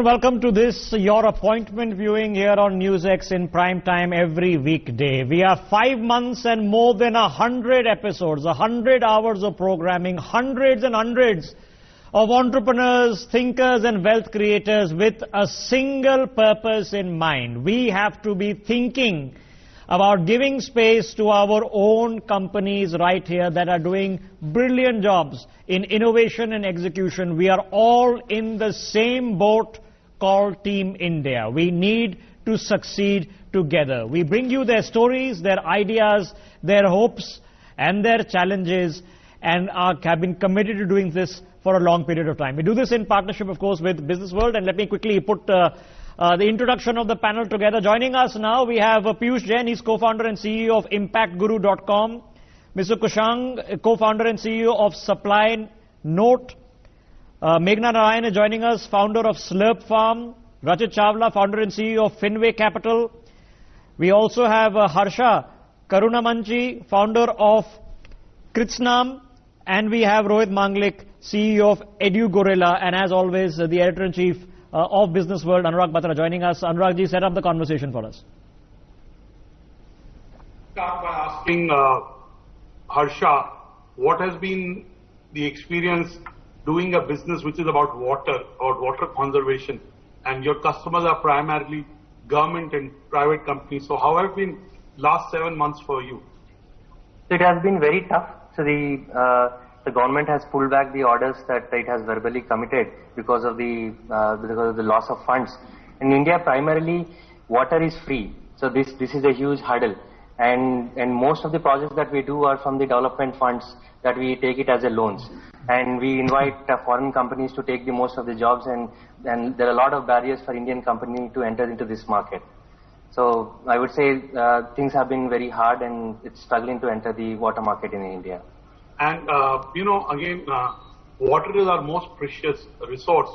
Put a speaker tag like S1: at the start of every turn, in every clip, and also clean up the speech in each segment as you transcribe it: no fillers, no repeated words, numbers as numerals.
S1: Welcome to this, your appointment viewing here on NewsX in prime time every weekday. We have 5 months and more than 100 episodes, 100 hours of programming, hundreds and hundreds of entrepreneurs, thinkers and wealth creators with a single purpose in mind. We have to be thinking about giving space to our own companies right here that are doing brilliant jobs in innovation and execution. We are all in the same boat called Team India. We need to succeed together. We bring you their stories, their ideas, their hopes and their challenges, and have been committed to doing this for a long period of time. We do this in partnership, of course, with Business World, and let me quickly put the introduction of the panel together. Joining us now, we have Piyush Jain. He's co-founder and CEO of ImpactGuru.com. Mr. Kushang, co-founder and CEO of Supply Note. Meghna Narayan is joining us, founder of Slurp Farm. Rachit Chawla, founder and CEO of Finway Capital. We also have Harsha Karunamanchi, founder of Kritsnam. And we have Rohit Manglik, CEO of EduGorilla, and as always, the editor-in-chief of Business World, Anurag Batra, joining us. Anurag ji, set up the conversation for us.
S2: Start by asking Harsha, what has been the experience doing a business which is about water or water conservation, and your customers are primarily government and private companies. So how have been last 7 months for you?
S3: It has been very tough. So the government has pulled back the orders that it has verbally committed because of the loss of funds. In India, primarily water is free. So this is a huge hurdle. And most of the projects that we do are from the development funds that we take it as a loans. And we invite foreign companies to take the most of the jobs, and there are a lot of barriers for Indian companies to enter into this market. So I would say things have been very hard, and it's struggling to enter the water market in India.
S2: And water is our most precious resource,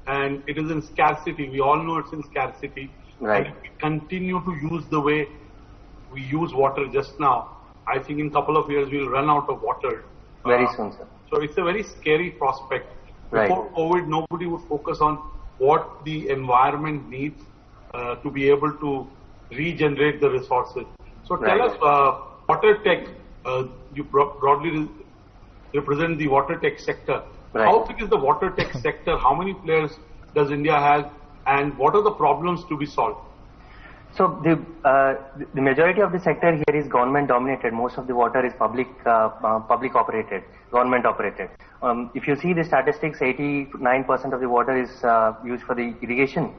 S2: and it is in scarcity. We all know it's in scarcity.
S3: Right.
S2: And if we continue to use the way we use water just now, I think in a couple of years we'll run out of water.
S3: Very soon, sir.
S2: So it's a very scary prospect.
S3: Right.
S2: Before COVID, nobody would focus on what the environment needs to be able to regenerate the resources. So tell us, water tech, you broadly represent the water tech sector.
S3: Right.
S2: How big is the water tech sector? How many players does India have? And what are the problems to be solved?
S3: So the majority of the sector here is government dominated. Most of the water is public operated, government operated. If you see the statistics, 89% of the water is used for the irrigation,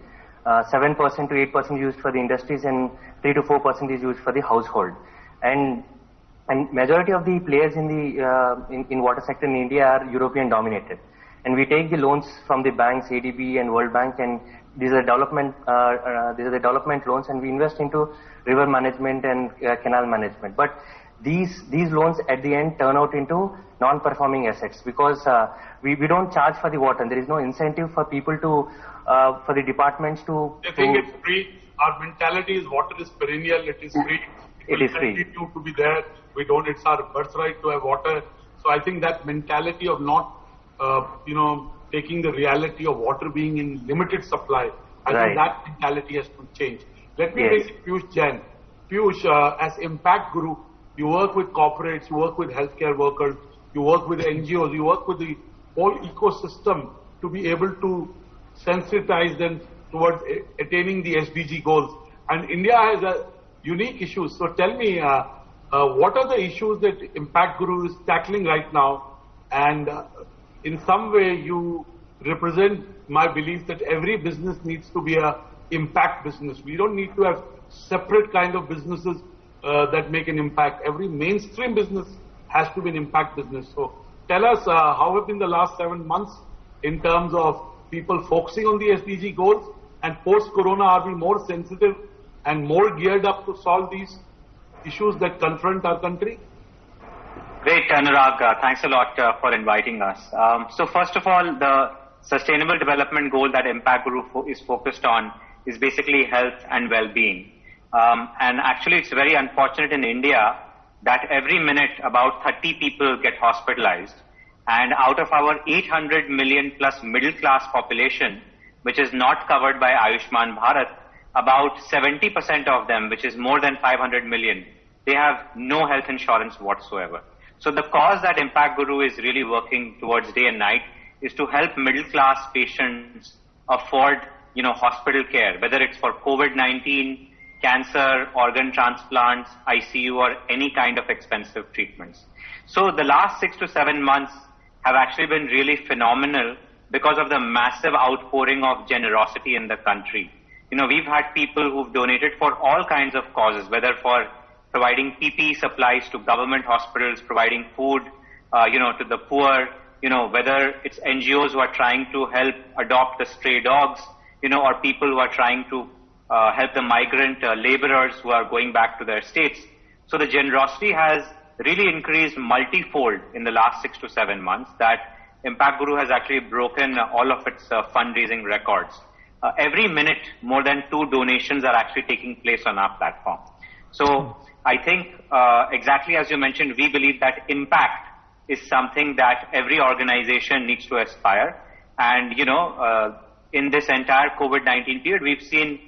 S3: 7% to 8% used for the industries, and 3 to 4% is used for the household. And majority of the players in the in water sector in India are European dominated. And we take the loans from the banks, ADB and World Bank, and these are development loans, and we invest into river management and canal management. But these loans at the end turn out into non-performing assets because we don't charge for the water. There is no incentive for people to for the departments to.
S2: They think it's free. Our mentality is water is perennial. It is free.
S3: It is free.
S2: Continue to be there. We don't. It's our birthright to have water. So I think that mentality of not taking the reality of water being in limited supply, I think that mentality has to change. Let me raise Piyush Jain. Piyush, as Impact Guru, you work with corporates, you work with healthcare workers, you work with NGOs, you work with the whole ecosystem to be able to sensitize them towards attaining the SDG goals. And India has a unique issue. So tell me, what are the issues that Impact Guru is tackling right now? And in some way, you represent my belief that every business needs to be a impact business. We don't need to have separate kind of businesses that make an impact. Every mainstream business has to be an impact business. So tell us, how have been the last 7 months in terms of people focusing on the SDG goals, and post-corona, are we more sensitive and more geared up to solve these issues that confront our country?
S4: Great, Anurag. Thanks a lot for inviting us. So first of all, the Sustainable Development Goal that Impact Guru is focused on is basically health and well-being. And actually, it's very unfortunate in India that every minute about 30 people get hospitalized. And out of our 800 million plus middle class population, which is not covered by Ayushman Bharat, about 70% of them, which is more than 500 million, they have no health insurance whatsoever. So the cause that Impact Guru is really working towards day and night is to help middle class patients afford, hospital care, whether it's for COVID-19, cancer, organ transplants, ICU, or any kind of expensive treatments. So the last 6 to 7 months have actually been really phenomenal because of the massive outpouring of generosity in the country. We've had people who've donated for all kinds of causes, whether for providing PPE supplies to government hospitals, providing food, to the poor, whether it's NGOs who are trying to help adopt the stray dogs, or people who are trying to help the migrant laborers who are going back to their states. So the generosity has really increased multifold in the last 6 to 7 months, that Impact Guru has actually broken all of its fundraising records. Every minute, more than 2 donations are actually taking place on our platform. So I think, exactly as you mentioned, we believe that impact is something that every organization needs to aspire. And, in this entire COVID-19 period, we've seen,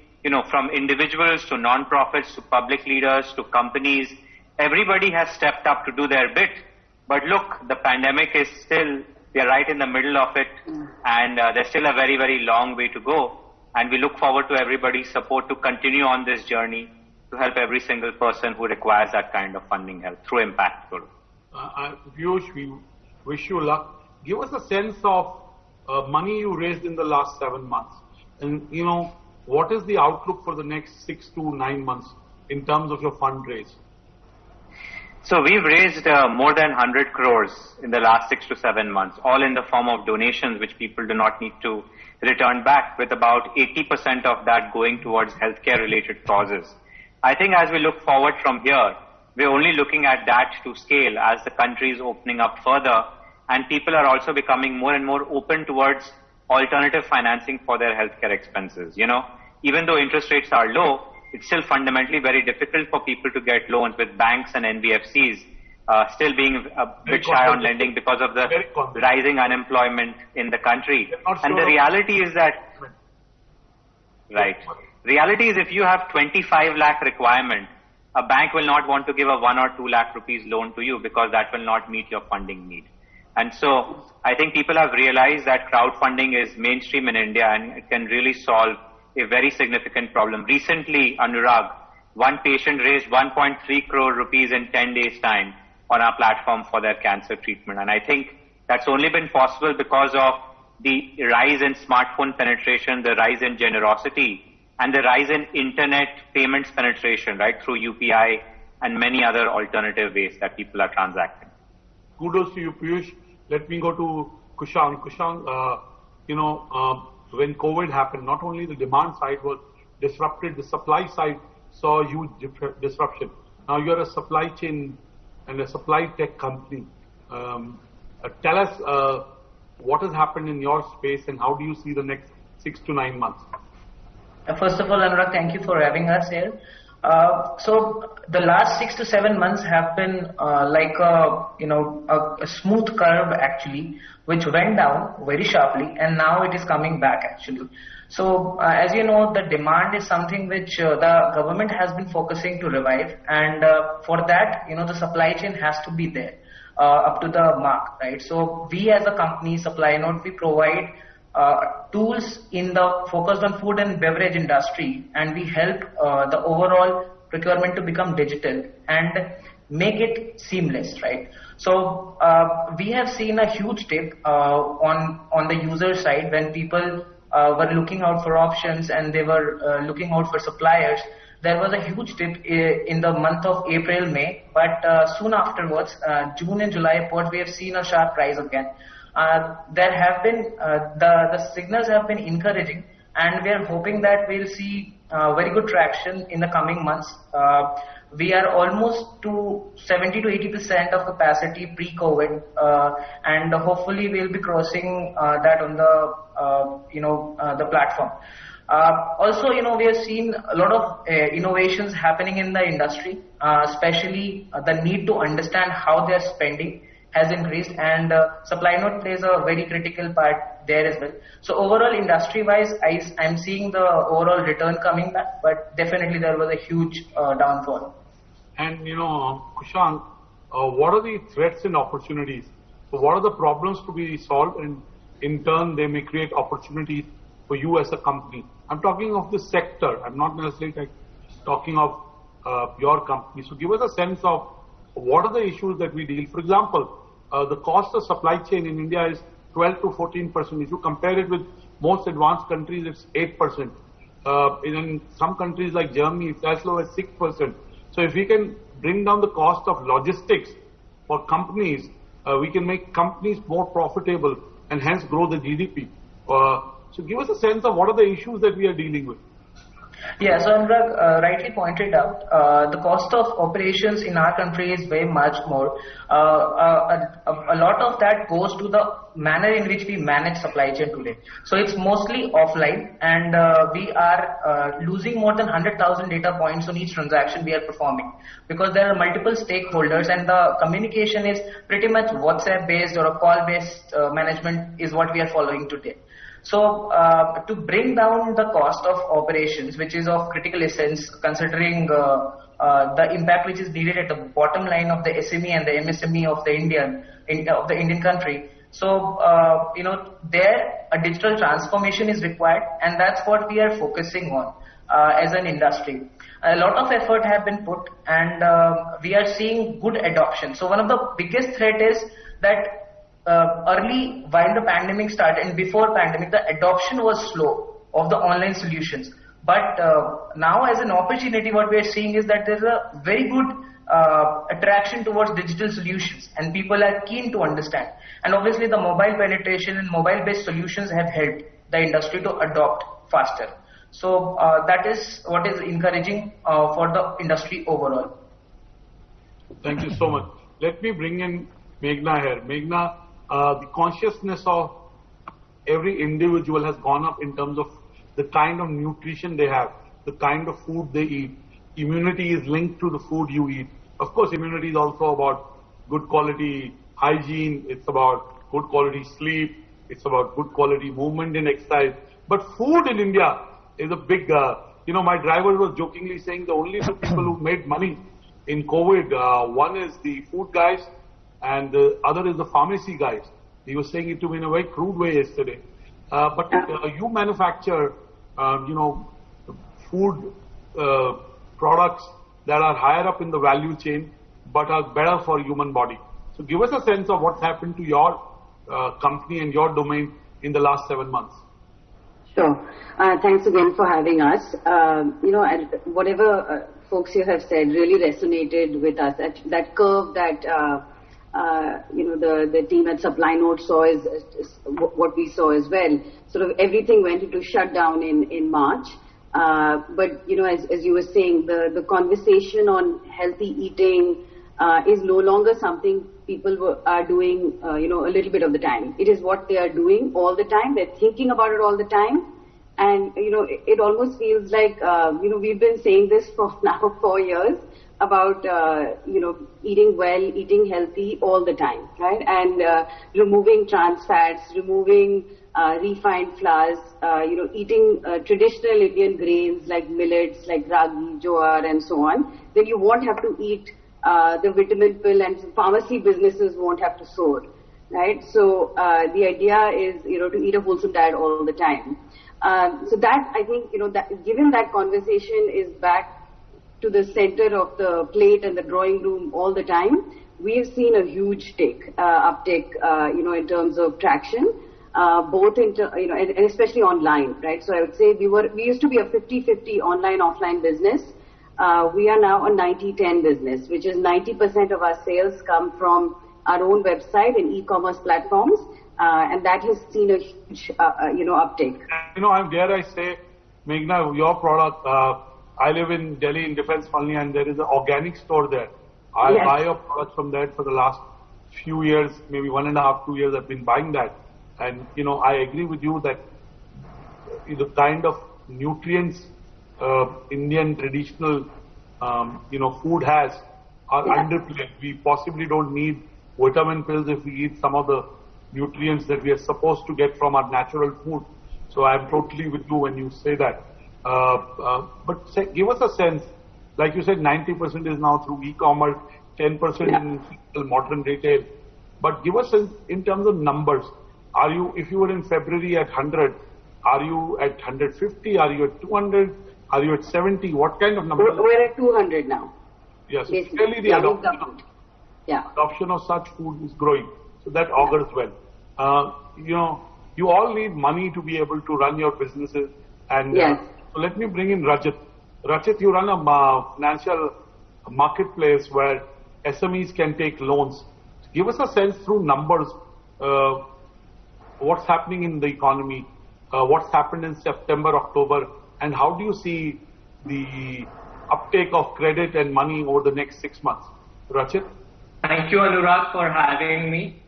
S4: from individuals to non-profits to public leaders to companies, everybody has stepped up to do their bit. But look, the pandemic is still, we are right in the middle of it, and there's still a very, very long way to go. And we look forward to everybody's support to continue on this journey to help every single person who requires that kind of funding help through Impact Guru.
S2: Piyush, we wish you luck. Give us a sense of money you raised in the last 7 months. And, what is the outlook for the next 6 to 9 months in terms of your fundraise?
S4: So we've raised more than 100 crores in the last 6 to 7 months, all in the form of donations, which people do not need to return back, with about 80% of that going towards healthcare related causes. I think as we look forward from here, we're only looking at that to scale as the country is opening up further, and people are also becoming more and more open towards alternative financing for their healthcare expenses. Even though interest rates are low, it's still fundamentally very difficult for people to get loans, with banks and NBFCs still being a bit shy on lending because of the rising unemployment in the country. And the reality is that, reality is if you have 25 lakh requirement, a bank will not want to give a 1 or 2 lakh rupees loan to you because that will not meet your funding need. And so I think people have realized that crowdfunding is mainstream in India and it can really solve a very significant problem. Recently, Anurag, one patient raised 1.3 crore rupees in 10 days' time on our platform for their cancer treatment. And I think that's only been possible because of the rise in smartphone penetration, the rise in generosity, and the rise in internet payments penetration, through UPI and many other alternative ways that people are transacting.
S2: Kudos to you, Piyush. Let me go to Kushan. Kushan, when COVID happened, not only the demand side was disrupted, the supply side saw a huge disruption. Now you're a supply chain and a supply tech company. Tell us what has happened in your space and how do you see the next 6 to 9 months?
S5: First of all, Anurag, thank you for having us here. So the last 6 to 7 months have been like a smooth curve actually, which went down very sharply, and now it is coming back actually. So as you know, the demand is something which the government has been focusing to revive, and for that, the supply chain has to be there up to the mark, right? So we as a company, SupplyNote, we provide tools in the focused on food and beverage industry, and we help the overall procurement to become digital and make it seamless, right? So we have seen a huge dip on the user side when people were looking out for options and they were looking out for suppliers. There was a huge dip in the month of April, May, but soon afterwards, June and July, we have seen a sharp rise again. There have been, the signals have been encouraging, and we are hoping that we'll see very good traction in the coming months. We are almost to 70 to 80% of capacity pre-COVID, and hopefully we'll be crossing that on the platform. Also, we have seen a lot of innovations happening in the industry, especially the need to understand how they're spending has increased, and SupplyNote plays a very critical part there as well. So overall, industry-wise, I'm seeing the overall return coming back, but definitely there was a huge downfall.
S2: And Kushank, what are the threats and opportunities? So what are the problems to be solved, and in turn they may create opportunities for you as a company? I'm talking of the sector. I'm not necessarily talking of your company. So give us a sense of what are the issues that we deal. For example, the cost of supply chain in India is 12 to 14%. If you compare it with most advanced countries, it's 8%. In some countries like Germany, it's as low as 6%. So if we can bring down the cost of logistics for companies, we can make companies more profitable and hence grow the GDP. So give us a sense of what are the issues that we are dealing with.
S5: Yeah, so Anurag rightly pointed out, the cost of operations in our country is very much more. A lot of that goes to the manner in which we manage supply chain today. So it's mostly offline, and we are losing more than 100,000 data points on each transaction we are performing, because there are multiple stakeholders and the communication is pretty much WhatsApp based or a call based management is what we are following today. So to bring down the cost of operations, which is of critical essence considering the impact which is needed at the bottom line of the SME and the MSME of the Indian country. So there a digital transformation is required, and that's what we are focusing on as an industry. A lot of effort have been put, and we are seeing good adoption. So one of the biggest threat is that early, while the pandemic started and before pandemic, the adoption was slow of the online solutions. But now as an opportunity, what we are seeing is that there's a very good attraction towards digital solutions, and people are keen to understand. And obviously the mobile penetration and mobile based solutions have helped the industry to adopt faster. So that is what is encouraging for the industry overall.
S2: Thank you so much. Let me bring in Meghna here. Meghna, the consciousness of every individual has gone up in terms of the kind of nutrition they have, the kind of food they eat. Immunity is linked to the food you eat. Of course, immunity is also about good quality hygiene. It's about good quality sleep. It's about good quality movement and exercise. But food in India is a big, my driver was jokingly saying the only two people who made money in COVID, one is the food guys, and the other is the pharmacy guys. He was saying it to me in a very crude way yesterday. But you manufacture, food products that are higher up in the value chain, but are better for human body. So give us a sense of what's happened to your company and your domain in the last 7 months.
S6: Sure. Thanks again for having us. Whatever folks here have said really resonated with us. That curve that the team at Supply Note saw is what we saw as well. Sort of everything went into shutdown in March. But as you were saying, the conversation on healthy eating is no longer something people are doing a little bit of the time. It is what they are doing all the time. They're thinking about it all the time. And it almost feels like we've been saying this for now 4 years about eating well, eating healthy all the time, right? And removing trans fats, removing refined flours, eating traditional Indian grains like millets, like ragi, jowar, and so on. Then you won't have to eat the vitamin pill, and pharmacy businesses won't have to soar, right? So the idea is to eat a wholesome diet all the time. So that, I think, that given that conversation is back to the center of the plate and the drawing room all the time, we have seen a huge uptick, in terms of traction, both and especially online, right? So I would say we used to be a 50-50 online-offline business. We are now a 90-10 business, which is 90% of our sales come from our own website and e-commerce platforms, and that has seen a huge, uptake.
S2: Dare I say, Meghna, your product, I live in Delhi in Defense Colony, and there is an organic store there. I buy your products from there for the last few years, maybe 1.5, 2 years I've been buying that. And, I agree with you that the kind of nutrients Indian traditional, food are underplayed. We possibly don't need vitamin pills if we eat some of the nutrients that we are supposed to get from our natural food. So I'm totally with you when you say that. But give us a sense, like you said, 90% is now through e-commerce, 10% in modern retail. But give us in terms of numbers. Are you, if you were in February at 100, are you at 150? Are you at 200? Are you at 70? What kind of numbers?
S6: We're at 200 now.
S2: Yes,
S6: Basically.
S2: clearly the adoption of such food is growing. So that augurs well. You all need money to be able to run your businesses. And so let me bring in Rajat. Rajat, you run a financial marketplace where SMEs can take loans. Give us a sense through numbers, what's happening in the economy, what's happened in September, October, and how do you see the uptake of credit and money over the next 6 months? Rajat?
S7: Thank you, Anurag, for having me.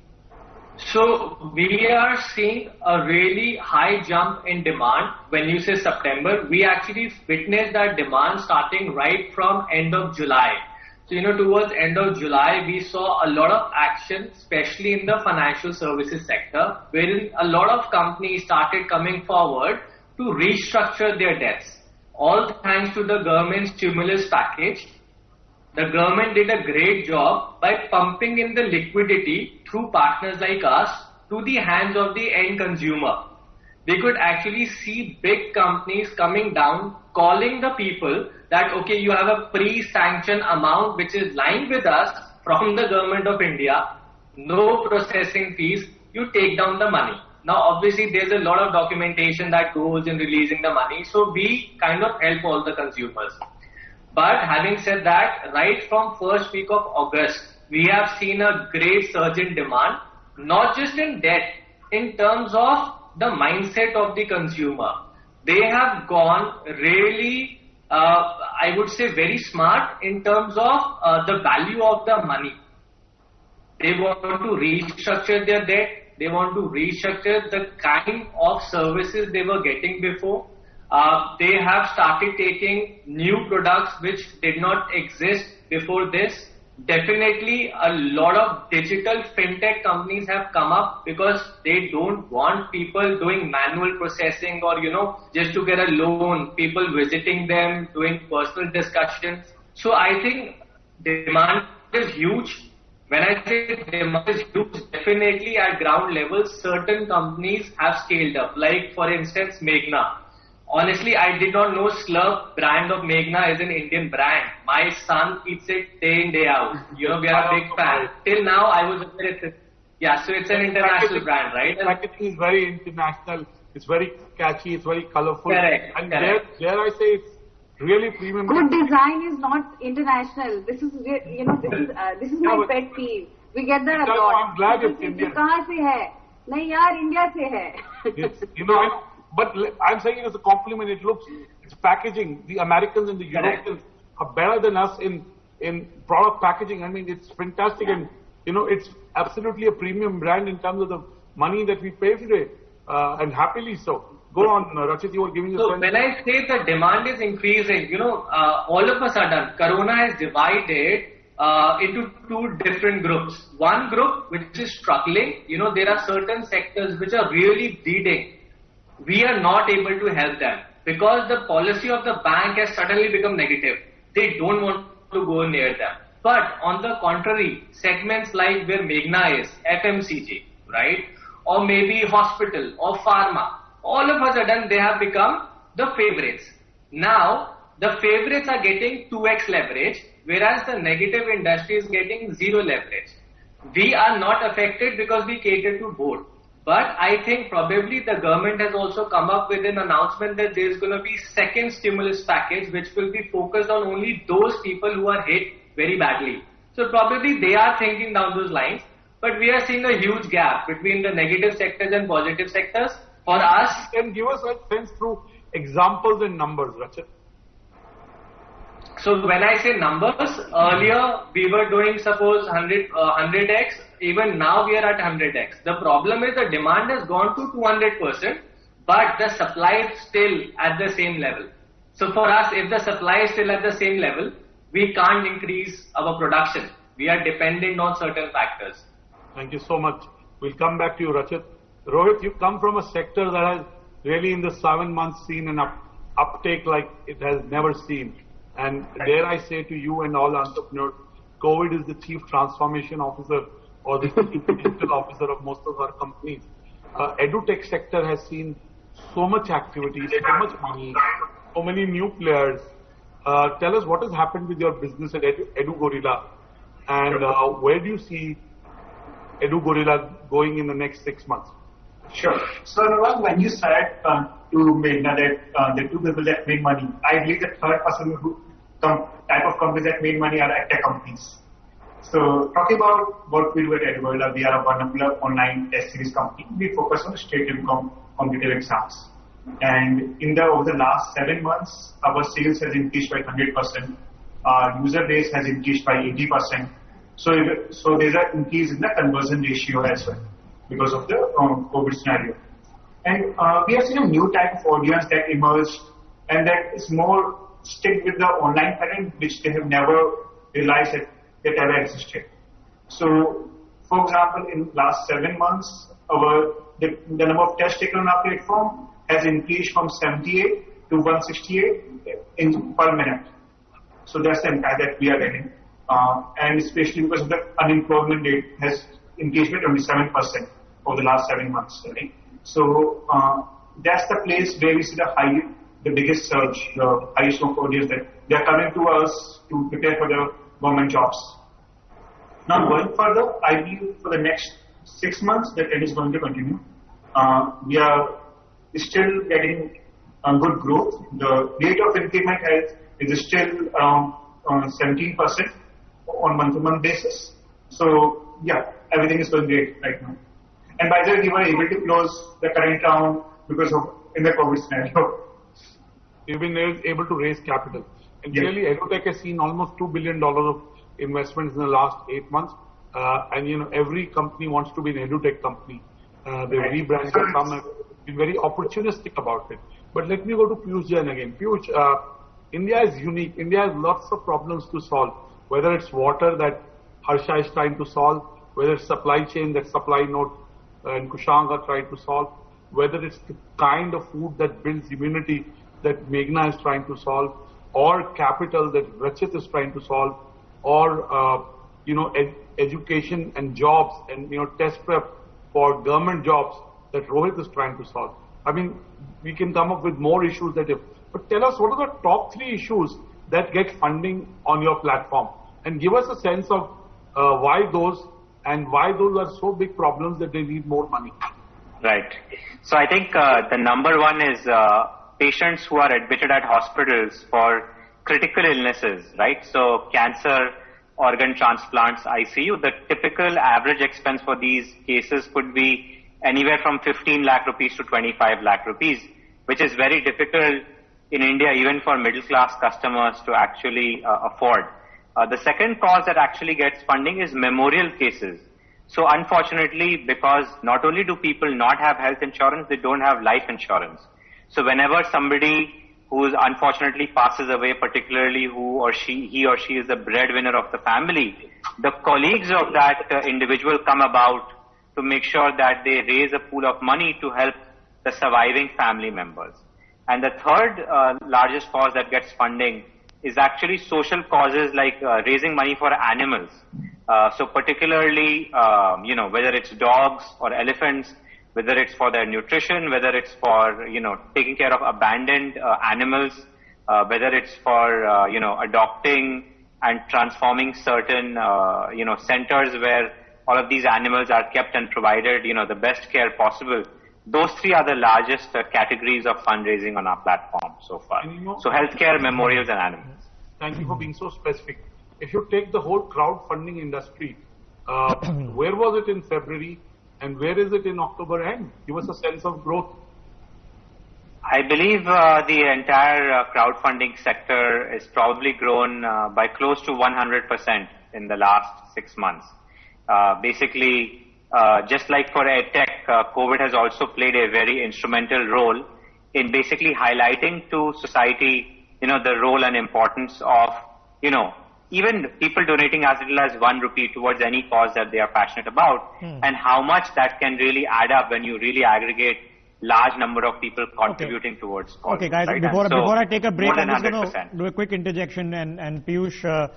S7: So we are seeing a really high jump in demand. When you say September, we actually witnessed that demand starting right from end of July. So, towards end of July, we saw a lot of action, especially in the financial services sector, wherein a lot of companies started coming forward to restructure their debts. All thanks to the government stimulus package. The government did a great job by pumping in the liquidity through partners like us to the hands of the end consumer. They could actually see big companies coming down, calling the people that, okay, you have a pre-sanctioned amount which is lying with us from the government of India, no processing fees, you take down the money. Now, obviously, there's a lot of documentation that goes in releasing the money, so we kind of help all the consumers. But having said that, right from first week of August, we have seen a great surge in demand, not just in debt, in terms of the mindset of the consumer. They have gone really, I would say, very smart in terms of the value of the money. They want to restructure their debt. They want to restructure the kind of services they were getting before. They have started taking new products which did not exist before this. Definitely a lot of digital fintech companies have come up because they don't want people doing manual processing or, just to get a loan, people visiting them, doing personal discussions. So I think demand is huge. When I say demand is huge, definitely at ground level, certain companies have scaled up. Like, for instance, Meghna. Honestly, I did not know Slurp brand of Meghna is an Indian brand. My son eats it day in, day out. We are a big fan. Till now, I was aware so it's an international brand, right?
S2: The packaging is very international. It's very catchy. It's very colorful.
S7: Correct.
S2: And dare I say, it's really premium.
S6: Good design is not international. This is, this is my pet peeve. We get that a lot.
S2: I'm glad it's Indian.
S6: कहाँ से है? नहीं यार, India से है.
S2: But I'm saying it as a compliment. It's packaging. The Americans and the Europeans are better than us in product packaging. I mean, it's fantastic, and it's absolutely a premium brand in terms of the money that we pay today, and happily so. Go on, Rachit, you were giving us.
S7: So when I say the demand is increasing, all of a sudden, Corona has divided into two different groups. One group which is struggling. There are certain sectors which are really bleeding. We are not able to help them because the policy of the bank has suddenly become negative. They don't want to go near them. But on the contrary, segments like where Meghna is, FMCG, right? Or maybe hospital or pharma, all of a sudden they have become the favorites. Now, the favorites are getting 2x leverage, whereas the negative industry is getting 0 leverage. We are not affected because we cater to both. But I think probably the government has also come up with an announcement that there is going to be second stimulus package which will be focused on only those people who are hit very badly. So probably they are thinking down those lines. But we are seeing a huge gap between the negative sectors and positive sectors. For us,
S2: can give us a sense through examples and numbers, Rachit.
S7: So when I say numbers, earlier we were doing suppose 100x, even now we are at 100x. The problem is the demand has gone to 200%, but the supply is still at the same level. So for us, if the supply is still at the same level, we can't increase our production. We are dependent on certain factors.
S2: Thank you so much. We'll come back to you, Rachit. Rohit, you come from a sector that has really in the 7 months seen an uptake like it has never seen. And dare I say to you and all entrepreneurs, COVID is the chief transformation officer or the chief digital officer of most of our companies. EduTech sector has seen so much activity, so much money, so many new players. Tell us what has happened with your business at EduGorilla, and where do you see EduGorilla going in the next 6 months?
S8: Sure. So, Anurag, when you said to Meghna that the two people that made money, I believe the third person type of companies that made money are tech companies. So, talking about what we do at EduGorilla, we are a vernacular online test series company. We focus on state and competitive exams. And over the last 7 months, our sales has increased by 100%. Our user base has increased by 80%. So there's an increase in the conversion ratio as well because of the COVID scenario. And we have seen a new type of audience that emerged, and that is more stick with the online pattern, which they have never realized that ever existed. So, for example, in last 7 months, the number of tests taken on our platform has increased from 78 to 168 per minute. So that's the impact that we are getting. And especially because of the unemployment rate has increased by 27% over the last 7 months. Right? So that's the place where we see the biggest surge, the highest of audience that they are coming to us to prepare for the government jobs. Now going further, I believe for the next 6 months that it is going to continue. We are still getting good growth. The rate of increment is still around 17% on month-to-month basis. So yeah, everything is going great right now. And by the way, we were able to close the current round because of in the COVID scenario.
S2: You've been able to raise capital. And clearly, EduTech has seen almost $2 billion of investments in the last 8 months. And every company wants to be an EduTech company. They've rebranded some and been very opportunistic about it. But let me go to Piyush Jain again. Piyush, India is unique. India has lots of problems to solve. Whether it's water that Harsha is trying to solve, whether it's supply chain that Supply Note and Kushank are trying to solve, whether it's the kind of food that builds immunity that Meghna is trying to solve, or capital that Rachit is trying to solve, or education and jobs and test prep for government jobs that Rohit is trying to solve. I mean, we can come up with more issues but tell us what are the top 3 issues that get funding on your platform, and give us a sense of why those are so big problems that they need more money.
S4: Right. So I think the number one is patients who are admitted at hospitals for critical illnesses, right? So cancer, organ transplants, ICU, the typical average expense for these cases could be anywhere from 15 lakh rupees to 25 lakh rupees, which is very difficult in India, even for middle class customers to actually afford. The second cause that actually gets funding is memorial cases. So unfortunately, because not only do people not have health insurance, they don't have life insurance. So whenever somebody who unfortunately passes away, particularly he or she is the breadwinner of the family, the colleagues of that individual come about to make sure that they raise a pool of money to help the surviving family members. And the third largest cause that gets funding is actually social causes like raising money for animals. So particularly, whether it's dogs or elephants, whether it's for their nutrition, whether it's for, taking care of abandoned animals, whether it's for, adopting and transforming certain, centers where all of these animals are kept and provided, the best care possible. Those 3 are the largest categories of fundraising on our platform so far. So healthcare, memorials, and animals.
S2: Thank you for being so specific. If you take the whole crowdfunding industry, where was it in February and where is it in October end? Give us a sense of growth.
S4: I believe the entire crowdfunding sector is probably grown by close to 100% in the last 6 months. Basically, just like for EdTech, COVID has also played a very instrumental role in basically highlighting to society, the role and importance of, even people donating as little as 1 rupee towards any cause that they are passionate about, and how much that can really add up when you really aggregate large number of people contributing towards causes.
S1: Okay, guys,
S4: right?
S1: before I take a break, I'm just going to
S4: 100%.
S1: do a quick interjection, and Piyush,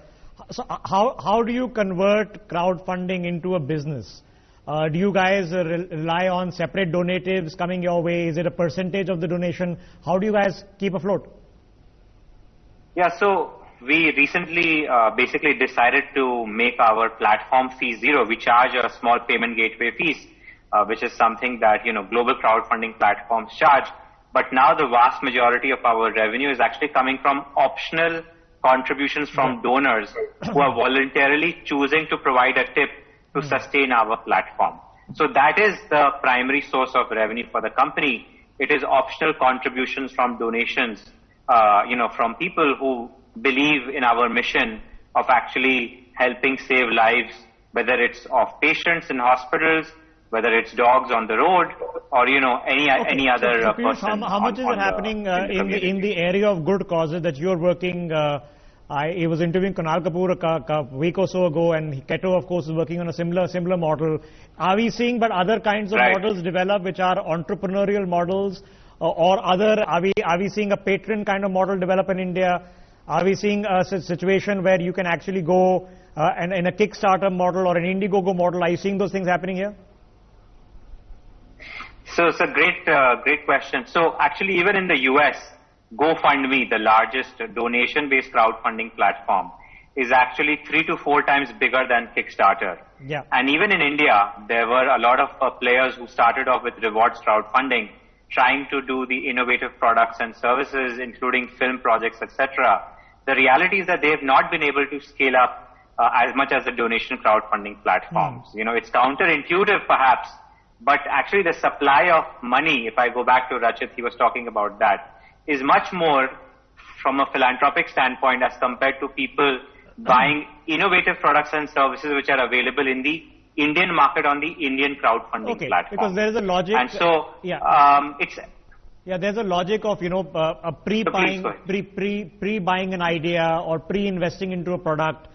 S1: so how do you convert crowdfunding into a business? Do you guys rely on separate donatives coming your way? Is it a percentage of the donation? How do you guys keep afloat?
S4: Yeah, so we recently basically decided to make our platform fee zero. We charge a small payment gateway fees, which is something that, global crowdfunding platforms charge. But now the vast majority of our revenue is actually coming from optional contributions from donors who are voluntarily choosing to provide a tip to sustain our platform. So that is the primary source of revenue for the company. It is optional contributions from donations, from people who believe in our mission of actually helping save lives, whether it's of patients in hospitals, whether it's dogs on the road, or any other
S1: Piyush,
S4: person.
S1: how much is it happening in the area of good causes that you're working? I was interviewing Kunal Kapoor a week or so ago, and Keto, of course, is working on a similar model. Are we seeing but other kinds of models develop which are entrepreneurial models, or are we seeing a patron kind of model develop in India? Are we seeing a situation where you can actually go and in a Kickstarter model or an Indiegogo model? Are you seeing those things happening here?
S4: So it's a great question. So actually, even in the US, GoFundMe, the largest donation-based crowdfunding platform, is actually 3 to 4 times bigger than Kickstarter.
S1: Yeah.
S4: And even in India, there were a lot of players who started off with rewards crowdfunding, trying to do the innovative products and services, including film projects, etc. The reality is that they have not been able to scale up as much as the donation crowdfunding platforms. It's counterintuitive perhaps, but actually the supply of money, if I go back to Rachit, he was talking about that, is much more from a philanthropic standpoint as compared to people buying innovative products and services which are available in the Indian market on the Indian crowdfunding platform.
S1: Because there is a logic.
S4: And so,
S1: there's a logic of, pre-buying an idea or pre-investing into a product,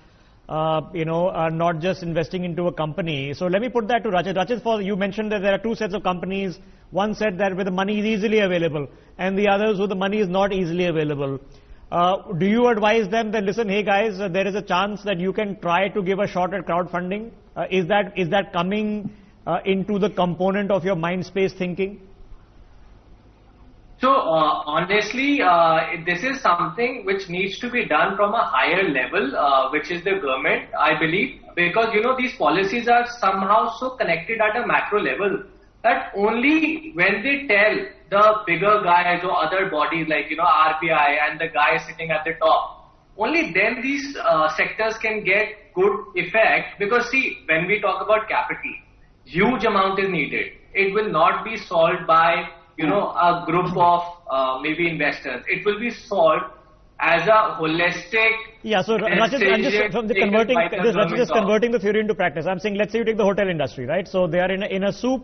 S1: not just investing into a company. So let me put that to Rachit. Rachit, you mentioned that there are two sets of companies. One said that where the money is easily available, and the others who the money is not easily available. Do you advise them that, listen, hey guys, there is a chance that you can try to give a shot at crowdfunding? Is that coming into the component of your mind space thinking?
S7: So honestly, this is something which needs to be done from a higher level, which is the government, I believe, because these policies are somehow so connected at a macro level that only when they tell the bigger guys or other bodies like RBI and the guy sitting at the top, only then these sectors can get good effect. Because see, when we talk about capital, huge amount is needed. It will not be solved by a group of maybe investors. It will be solved as a holistic.
S1: Yeah, so Rachit, converting the theory into practice. I'm saying, let's say you take the hotel industry, right? So they are in a soup,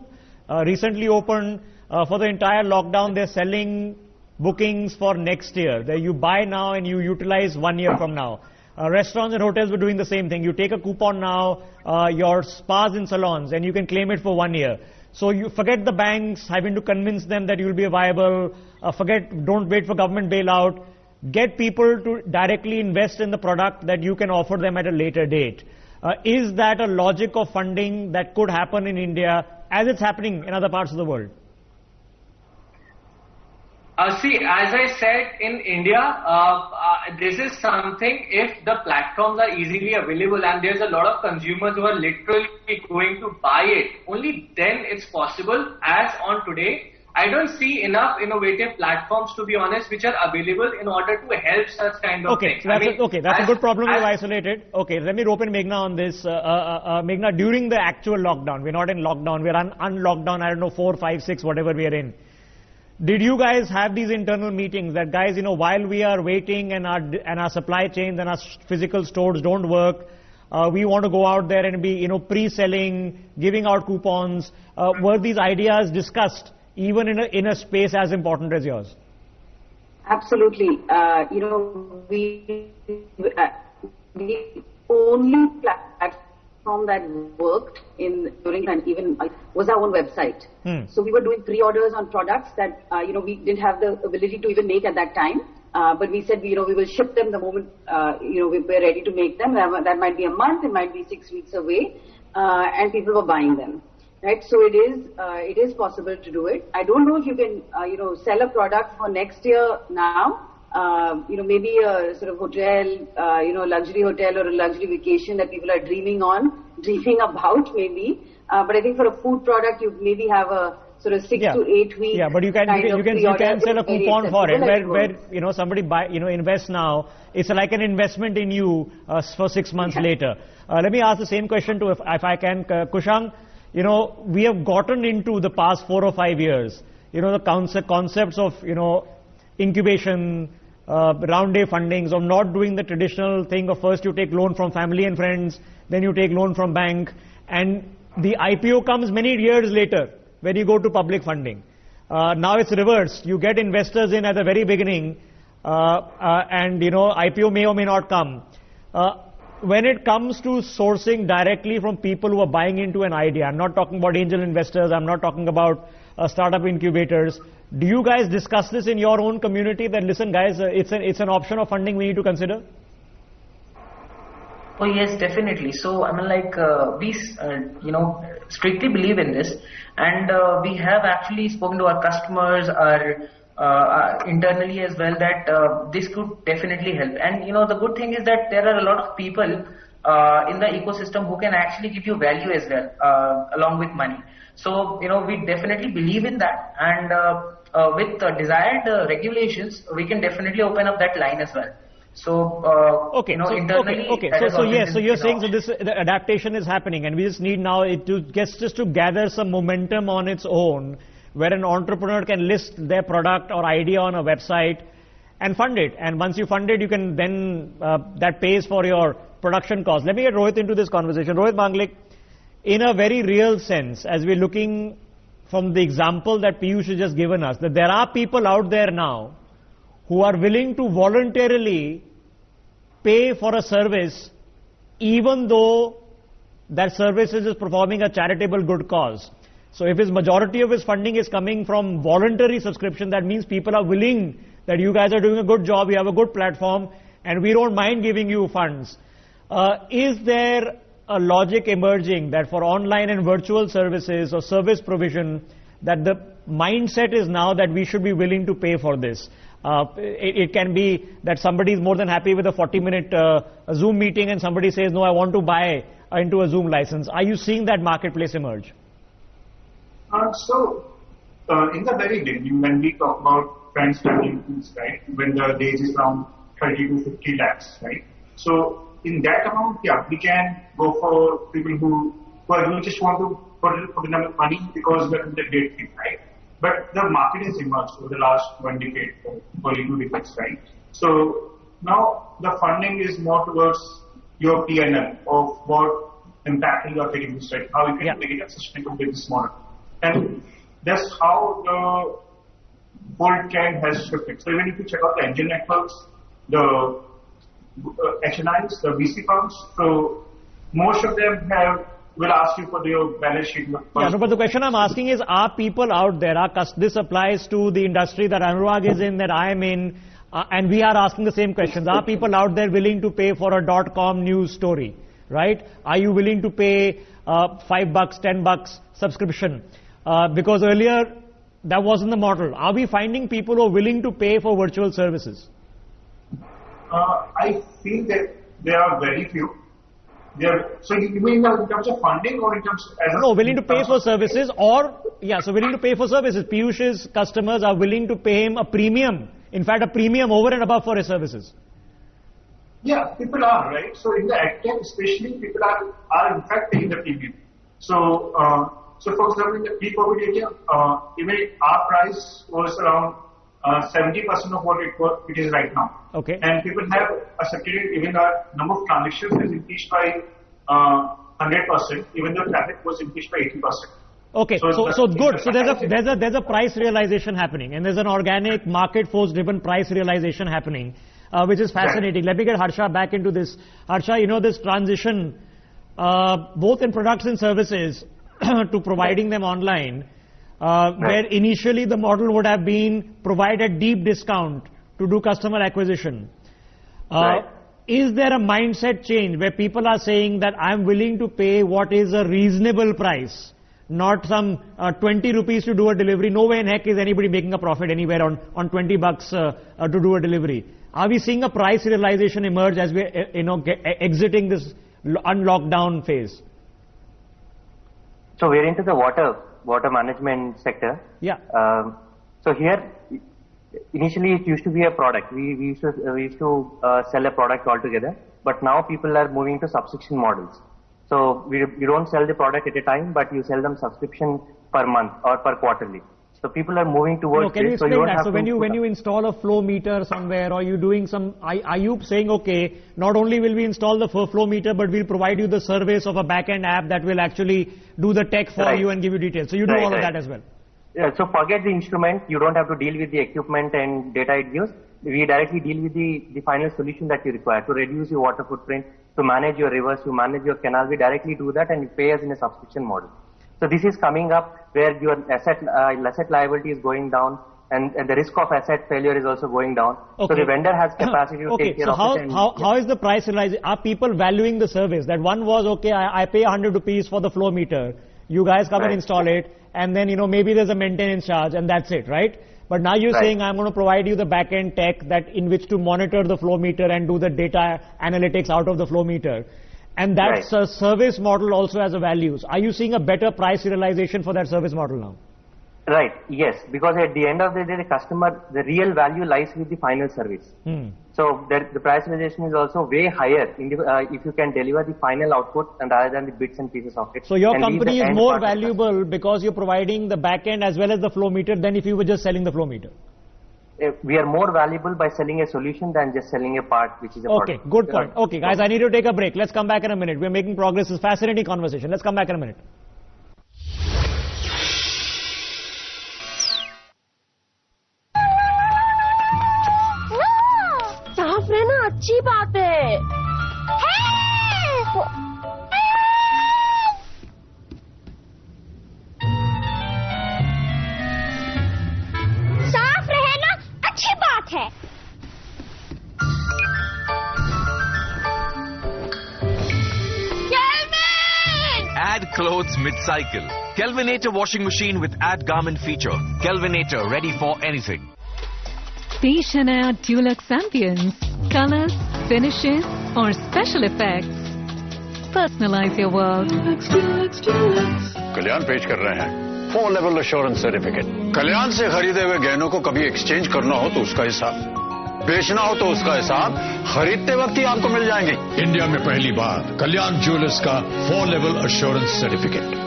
S1: recently opened for the entire lockdown. They're selling bookings for next year. You buy now and you utilize 1 year from now. Restaurants and hotels were doing the same thing. You take a coupon now, your spas and salons, and you can claim it for 1 year. So you forget the banks having to convince them that you will be viable. Don't wait for government bailout. Get people to directly invest in the product that you can offer them at a later date. Is that a logic of funding that could happen in India as it's happening in other parts of the world?
S7: See, as I said, in India, this is something, if the platforms are easily available and there's a lot of consumers who are literally going to buy it, only then it's possible. As on today, I don't see enough innovative platforms, to be honest, which are available in order to help such kind of things.
S1: That's a good problem you've isolated. Okay, let me rope in Meghna on this. Meghna, during the actual lockdown, we're not in lockdown, we're unlockdown, I don't know, 4, 5, 6, whatever we are in. Did you guys have these internal meetings that, guys, while we are waiting and our supply chains and our physical stores don't work, we want to go out there and be, pre-selling, giving out coupons? Were these ideas discussed even in a space as important as yours?
S6: Absolutely. the only platform that worked during and even was our own website. So we were doing pre-orders on products that we didn't have the ability to even make at that time. But we said, we will ship them the moment, we're ready to make them. That might be a month, it might be 6 weeks away, and people were buying them, right? So it is possible to do it. I don't know if you can, sell a product for next year now. Maybe a sort of hotel, luxury hotel or a luxury vacation that people are dreaming about maybe. But I think for a food product, you maybe have a sort of 6 to 8 weeks.
S1: Yeah, but you can sell a coupon for it where somebody invests now. It's like an investment in you for 6 months later. Let me ask the same question to if I can, Kushang. We have gotten into the past 4 or 5 years. The concepts of incubation, round day fundings, of not doing the traditional thing of first you take loan from family and friends, then you take loan from bank, and the IPO comes many years later when you go to public funding. Now it's reversed. You get investors in at the very beginning, and IPO may or may not come. When it comes to sourcing directly from people who are buying into an idea, I'm not talking about angel investors, I'm not talking about startup incubators. Do you guys discuss this in your own community that, listen guys, it's an option of funding we need to consider?
S5: Oh yes, definitely. So we strictly believe in this, and we have actually spoken to our customers, internally as well, that this could definitely help. And the good thing is that there are a lot of people in the ecosystem who can actually give you value as well, along with money. So we definitely believe in that, and with desired regulations, we can definitely open up that line as well. So internally,
S1: so you're saying the adaptation is happening, and we just need now just to gather some momentum on its own, where an entrepreneur can list their product or idea on a website and fund it. And once you fund it, you can then that pays for your production costs. Let me get Rohit into this conversation. Rohit Manglik, in a very real sense, as we're looking from the example that Piyush has just given us, that there are people out there now who are willing to voluntarily pay for a service even though that service is performing a charitable good cause. So if his majority of his funding is coming from voluntary subscription, that means people are willing that you guys are doing a good job, you have a good platform, and we don't mind giving you funds. Is there a logic emerging that for online and virtual services or service provision, that the mindset is now that we should be willing to pay for this? It can be that somebody is more than happy with a 40-minute Zoom meeting and somebody says, no, I want to buy into a Zoom license. Are you seeing that marketplace emerge?
S8: In the very beginning, when we talk about friends family fees, right, when the age is around 30 to 50 lakhs, right? So in that amount, yeah, we can go for people who just want to put in money because they're great thing, right? But the market has emerged over the last 1 decade, or 2 decades, right? So now the funding is more towards your P&L of what impact you are taking this, right? How you can make it a sustainable business model. And that's how the whole trend has shifted. So even if you check out the angel networks, the HNIs, the VC firms, so most of them will ask you for your balance sheet.
S1: Yeah, no, but the question I'm asking is, are people out there, this applies to the industry that Anurag is in, that I am in, and we are asking the same questions. Are people out there willing to pay for a .com news story, right? Are you willing to pay $5, $10 subscription? Because earlier, that wasn't the model. Are we finding people who are willing to pay for virtual services?
S8: I feel that there are very few. So you mean in terms of funding or in terms of...
S1: No, willing to pay for services so willing to pay for services. Piyush's customers are willing to pay him a premium. In fact, a premium over and above for his services.
S8: Yeah, people are, right? So in the AdTech especially, people are in fact paying the premium. So for example, in the pre-COVID area, even our price was around 70% of what it is right now.
S1: Okay.
S8: And people have accepted it. Even the number of transactions has increased by 100%, even though traffic was increased by 80%.
S1: Okay, so good. So there's a price realization happening, and there's an organic market force driven price realization happening. which is fascinating. Let me get Harsha back into this. Harsha, you know, this transition, both in products and services to providing them online, where initially the model would have been provide a deep discount to do customer acquisition. Is there a mindset change where people are saying that I'm willing to pay what is a reasonable price, not some 20 rupees to do a delivery? No way in heck is anybody making a profit anywhere on 20 bucks to do a delivery. Are we seeing a price realization emerge as we're exiting this unlocked down phase?
S3: So we're into the water management sector.
S1: Yeah.
S3: So here, initially it used to be a product. We used to sell a product altogether, but now people are moving to subscription models. So you don't sell the product at a time, but you sell them subscription per month or per quarterly. So people are moving towards
S1: can you
S3: this.
S1: explain that? So when you install a flow meter somewhere, or you doing some, are you saying, okay, not only will we install the flow meter, but we'll provide you the service of a back-end app that will actually do the tech for you and give you details. So you do all of that as well.
S3: Yeah, so forget the instrument. You don't have to deal with the equipment and data it gives. We directly deal with the final solution that you require to reduce your water footprint, to manage your rivers, to manage your canals. We directly do that, and you pay us in a subscription model. So this is coming up where your asset liability is going down, and the risk of asset failure is also going down. So the vendor has capacity to take care of it.
S1: How is the price realization? Are people valuing the service? That one was, okay, I pay 100 rupees for the flow meter. You guys come and install it, and then, maybe there's a maintenance charge, and that's it, right? But now you're saying I'm going to provide you the back-end tech that in which to monitor the flow meter and do the data analytics out of the flow meter. And that's a service model also has a values. Are you seeing a better price realization for that service model now?
S3: Right, yes, because at the end of the day, the customer, the real value lies with the final service. So the price realization is also way higher if you can deliver the final output and rather than the bits and pieces of it.
S1: So your company is more valuable because you're providing the back end as well as the flow meter than if you were just selling the flow meter.
S3: We are more valuable by selling a solution than just selling a part, which is a product.
S1: Okay, good point. Okay, guys, I need to take a break. Let's come back in a minute. We're making progress. It's a fascinating conversation. Let's come back in a minute.
S9: साफ रहना अच्छी बात है। साफ रहना अच्छी बात है।
S10: Add clothes mid-cycle. Kelvinator washing machine with add garment feature. Kelvinator, ready for anything.
S11: The Chanel Dulux Ambience. Colors, finishes, or special effects. Personalize your world.
S12: कल्याण पेश कर रहे हैं 4 लेवल एश्योरेंस सर्टिफिकेट। कल्याण से खरीदे हुए गहनों को कभी एक्सचेंज करना हो तो उसका हिसाब, बेचना हो तो उसका हिसाब खरीदते वक्त ही आपको मिल जाएंगे। इंडिया में पहली बार कल्याण ज्वेलर्स का 4 level assurance certificate.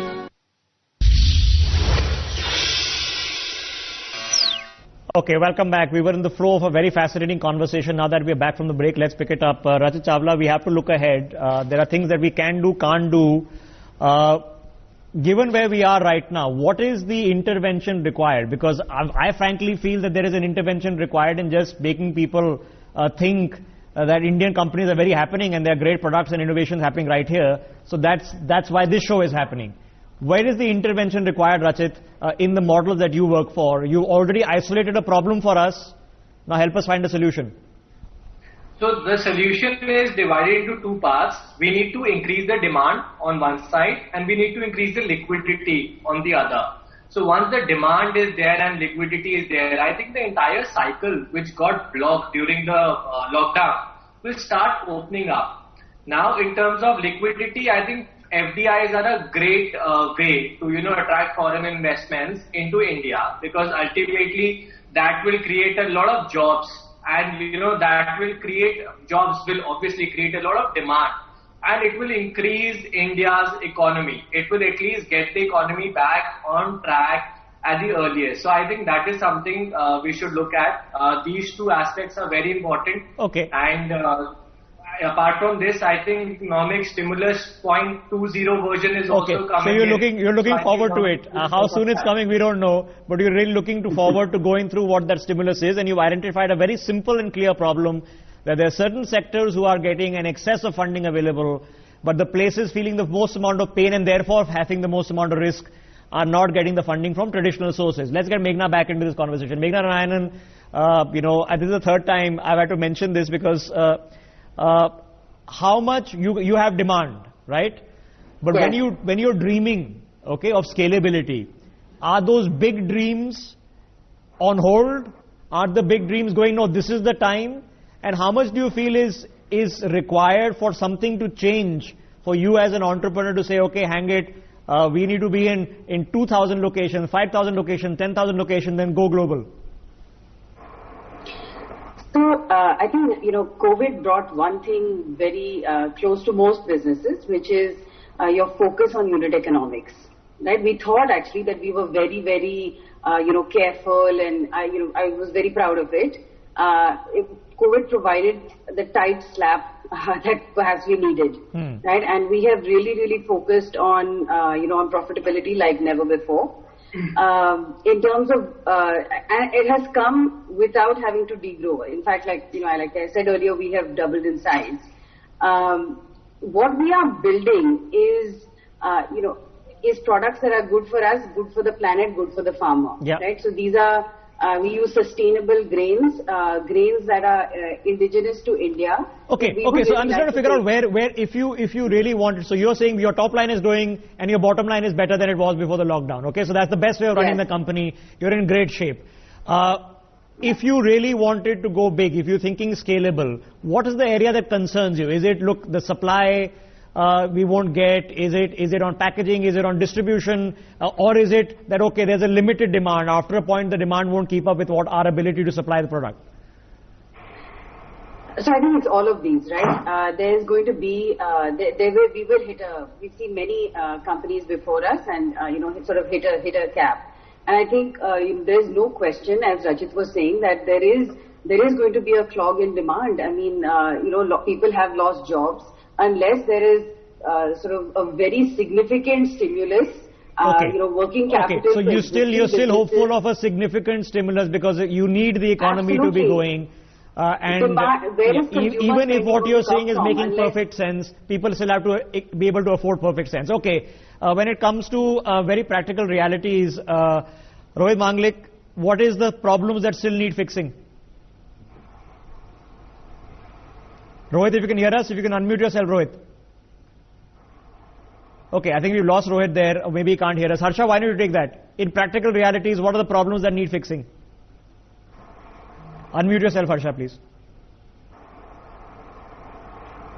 S1: Okay, welcome back. We were in the flow of a very fascinating conversation. Now that we're back from the break, let's pick it up. Rajat Chawla, we have to look ahead. There are things that we can do, can't do. Given where we are right now, what is the intervention required? Because I frankly feel that there is an intervention required in just making people think that Indian companies are very happening and there are great products and innovations happening right here. So that's why this show is happening. Where is the intervention required, Rachit, in the models that you work for? You already isolated a problem for us. Now help us find a solution.
S7: So the solution is divided into two parts. We need to increase the demand on one side and we need to increase the liquidity on the other. So once the demand is there and liquidity is there, I think the entire cycle which got blocked during the lockdown will start opening up. Now in terms of liquidity, I think FDIs are a great way to attract foreign investments into India, because ultimately that will create a lot of jobs, and that will create jobs will obviously create a lot of demand, and it will increase India's economy. It will at least get the economy back on track at the earliest. So I think that is something we should look at. These two aspects are very important.
S1: Okay.
S7: And apart from this, I think economic stimulus 0.20 version is also coming.
S1: So you're looking forward to it. How soon it's coming, we don't know, but you're really looking forward to going through what that stimulus is, and you've identified a very simple and clear problem. that there are certain sectors who are getting an excess of funding available, but the places feeling the most amount of pain and therefore having the most amount of risk are not getting the funding from traditional sources. Let's get Meghna back into this conversation. Meghna Narayanan, this is the third time I've had to mention this because how much you have demand, right? But yes, when you're dreaming, okay, of scalability, are those big dreams on hold? Are the big dreams going, no, this is the time? And how much do you feel is required for something to change for you as an entrepreneur to say, okay, hang it, we need to be in 2,000 locations, 5,000 locations, 10,000 locations, then go global?
S6: So I think, COVID brought one thing very close to most businesses, which is your focus on unit economics. Right? We thought actually that we were very, very, careful, and I was very proud of it. COVID provided the tight slap that perhaps we needed, right? And we have really, really focused on, on profitability like never before. In terms of, and it has come without having to degrow. In fact, like I said earlier, we have doubled in size. What we are building is, is products that are good for us, good for the planet, good for the farmer, right? So these are, we use sustainable grains, grains that are indigenous to India.
S1: Okay, so I'm just trying to figure out where if you really wanted, so you're saying your top line is growing and your bottom line is better than it was before the lockdown, okay? So that's the best way of running the company. You're in great shape. If you really wanted to go big, if you're thinking scalable, what is the area that concerns you? Is it, look, the supply we won't get? Is it on packaging? Is it on distribution? Or is it that, okay, there's a limited demand. After a point, the demand won't keep up with what our ability to supply the product?
S6: So I think it's all of these, right? There's going to be, we will hit we've seen many companies before us and, sort of hit a cap. And I think there's no question, as Rachit was saying, that there is going to be a clog in demand. I mean, people have lost jobs unless there is sort of a very significant stimulus, working capital.
S1: Okay, so you're still hopeful of a significant stimulus because you need the economy to be going. And even if what you're saying is making perfect sense, people still have to be able to afford perfect sense. Okay, when it comes to very practical realities, Rohit Manglik, what is the problems that still need fixing? Rohit, if you can hear us, if you can unmute yourself, Rohit. Okay, I think we've lost Rohit there, or maybe he can't hear us. Harsha, why don't you take that? In practical realities, what are the problems that need fixing? Unmute yourself, Harsha, please.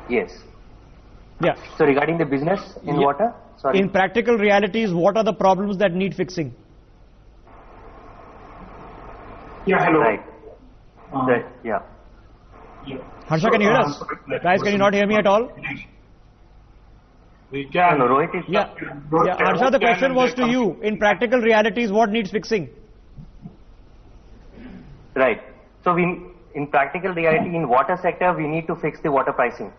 S3: Yes.
S1: Yeah.
S3: So regarding the business in water? Sorry.
S1: In practical realities, what are the problems that need fixing?
S8: Yeah, hello.
S3: Right. Yeah.
S1: Harsha, can you hear us? Guys, can you not hear me at all?
S2: We can.
S3: No, Rohit is
S1: Harsha, the question was to you. In practical realities, what needs fixing?
S3: Right. So in practical reality, in water sector, we need to fix the water pricing.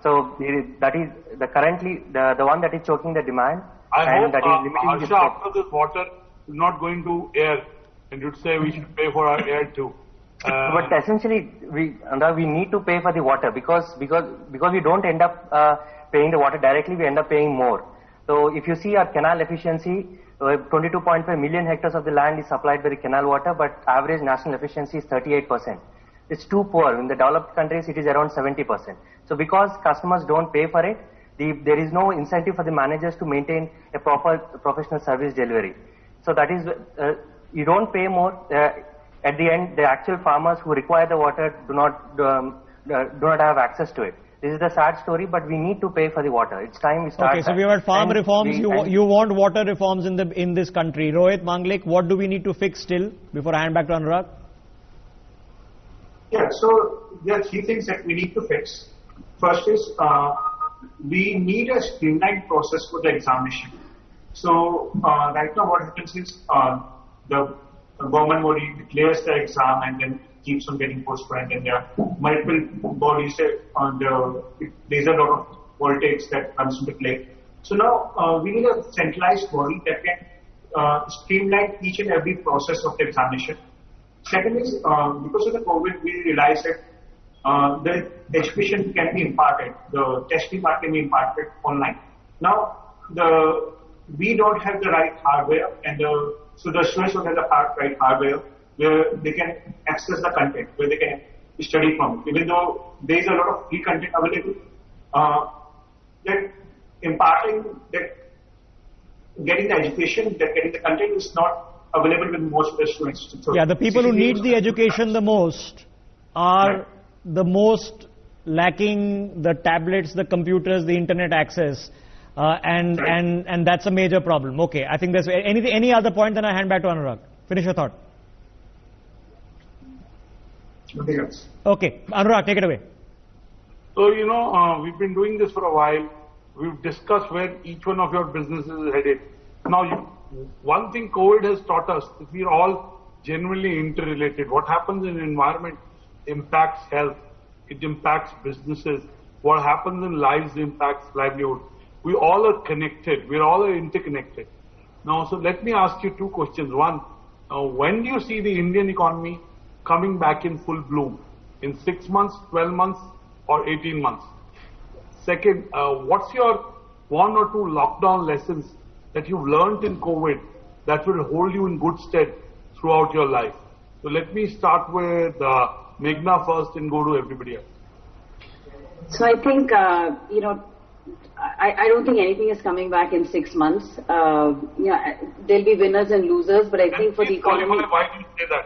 S3: So that is currently the one that is choking the demand.
S2: I hope
S3: that is limiting
S2: Harsha, after this water is not going to air, and you'd say we should pay for our air too.
S3: But essentially, we need to pay for the water because we don't end up paying the water directly. We end up paying more. So if you see our canal efficiency, 22.5 million hectares of the land is supplied by the canal water, but average national efficiency is 38%. It's too poor. In the developed countries, it is around 70%. So because customers don't pay for it, there is no incentive for the managers to maintain a proper professional service delivery. So that is, you don't pay more. At the end, the actual farmers who require the water do not have access to it. This is the sad story, but we need to pay for the water. It's time we start.
S1: Okay, so we have had farm reforms. You want water reforms in this country. Rohit Manglik, what do we need to fix still before I hand back to Anurag?
S8: Yeah, so there are three things that we need to fix. First is we need a streamlined process for the examination. So right now what happens is the government body declares the exam and then keeps on getting postponed, and there are multiple bodies there's a lot of politics that comes into play. So now we need a centralized body that can streamline each and every process of the examination. Second is because of the COVID, we realized that the education can be imparted, the testing part can be imparted online. Now, we don't have the right hardware, and so the students don't have the right hardware where they can access the content, where they can study from. Even though there is a lot of free content available, that imparting, that getting the education, that getting the content is not available with most of the students. So
S1: yeah, the people who need the education the most are the most lacking the tablets, the computers, the internet access, and that's a major problem. Okay, I think there's any other point, then I hand back to Anurag. Finish your thought.
S8: Nothing else.
S1: Okay, Anurag, take it away.
S2: So, we've been doing this for a while. We've discussed where each one of your businesses is headed. Now, one thing COVID has taught us is we're all genuinely interrelated. What happens in environment impacts health. It impacts businesses. What happens in lives impacts livelihood. We all are connected. We all are interconnected. Now, so let me ask you two questions. One, when do you see the Indian economy coming back in full bloom? In 6 months, 12 months, or 18 months? Second, what's your one or two lockdown lessons that you've learned in COVID that will hold you in good stead throughout your life? So let me start with Meghna first and go to everybody else.
S6: So I think, I don't think anything is coming back in 6 months. There'll be winners and losers, but I think for the economy...
S2: Why do you say that?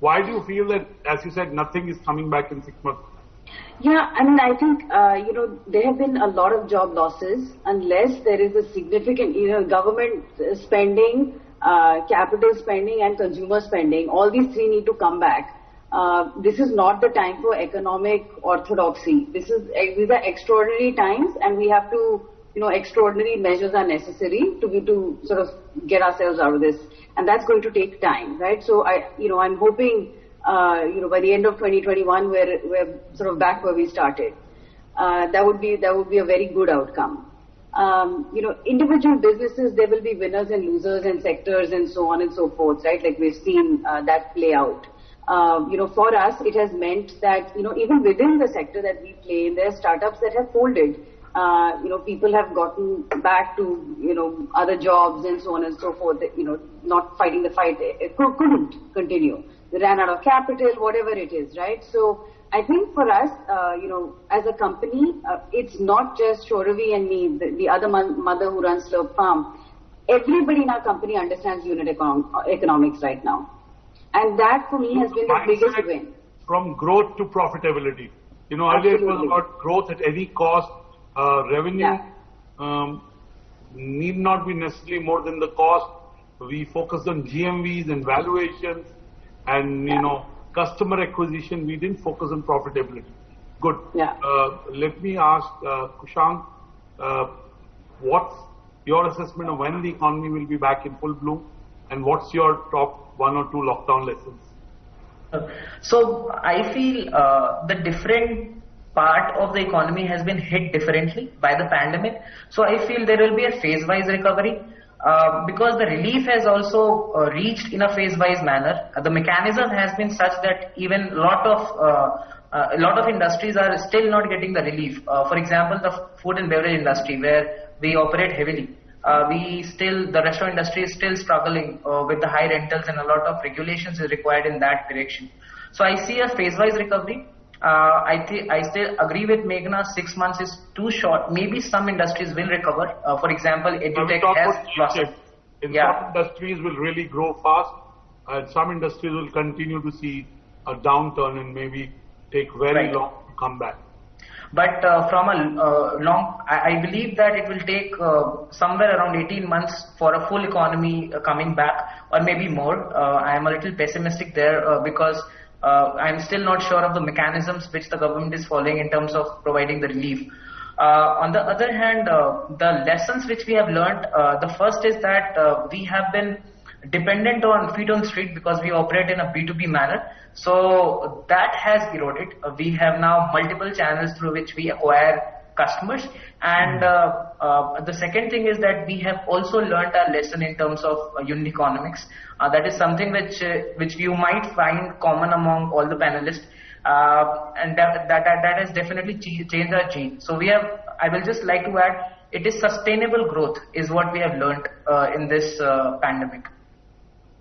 S2: Why do you feel that, as you said, nothing is coming back in 6 months?
S6: Yeah, I mean, I think, there have been a lot of job losses unless there is a significant, government spending, capital spending and consumer spending. All these three need to come back. This is not the time for economic orthodoxy. These are extraordinary times, and we have to, extraordinary measures are necessary to sort of get ourselves out of this. And that's going to take time, right? So I'm hoping, by the end of 2021, we're sort of back where we started. That would be a very good outcome. Individual businesses, there will be winners and losers and sectors and so on and so forth, right? Like we've seen that play out. For us, it has meant that, even within the sector that we play in, there are startups that have folded. People have gotten back to, other jobs and so on and so forth, not fighting the fight. It couldn't continue. They ran out of capital, whatever it is, right? So I think for us, as a company, it's not just Shoravi and me, the other mother who runs Slurp Farm. Everybody in our company understands unit economics right now. And that for me has been the biggest win.
S2: From growth to profitability. Earlier it was about growth at any cost. Revenue need not be necessarily more than the cost. We focused on GMVs and valuations and, customer acquisition. We didn't focus on profitability. Good.
S6: Yeah.
S2: Let me ask Kushank, what's your assessment of when the economy will be back in full bloom? And what's your top one or two lockdown lessons?
S5: So I feel the different part of the economy has been hit differently by the pandemic. So I feel there will be a phase-wise recovery because the relief has also reached in a phase-wise manner. The mechanism has been such that even a lot of industries are still not getting the relief. For example, the food and beverage industry, where we operate heavily. The restaurant industry is still struggling with the high rentals, and a lot of regulations is required in that direction. So I see a phase-wise recovery. I still agree with Meghna, 6 months is too short. Maybe some industries will recover. For example, EduTech has blossomed.
S2: Some industries will really grow fast, and some industries will continue to see a downturn and maybe take very long to come back.
S5: But from a I believe that it will take somewhere around 18 months for a full economy coming back, or maybe more. I am a little pessimistic there because I am still not sure of the mechanisms which the government is following in terms of providing the relief. On the other hand, the lessons which we have learned, the first is that we have been dependent on feet on street because we operate in a B2B manner. So that has eroded. We have now multiple channels through which we acquire customers. And the second thing is that we have also learned a lesson in terms of unit economics. That is something which you might find common among all the panelists. and that has definitely changed our change. So I will just like to add, it is sustainable growth is what we have learned in this pandemic.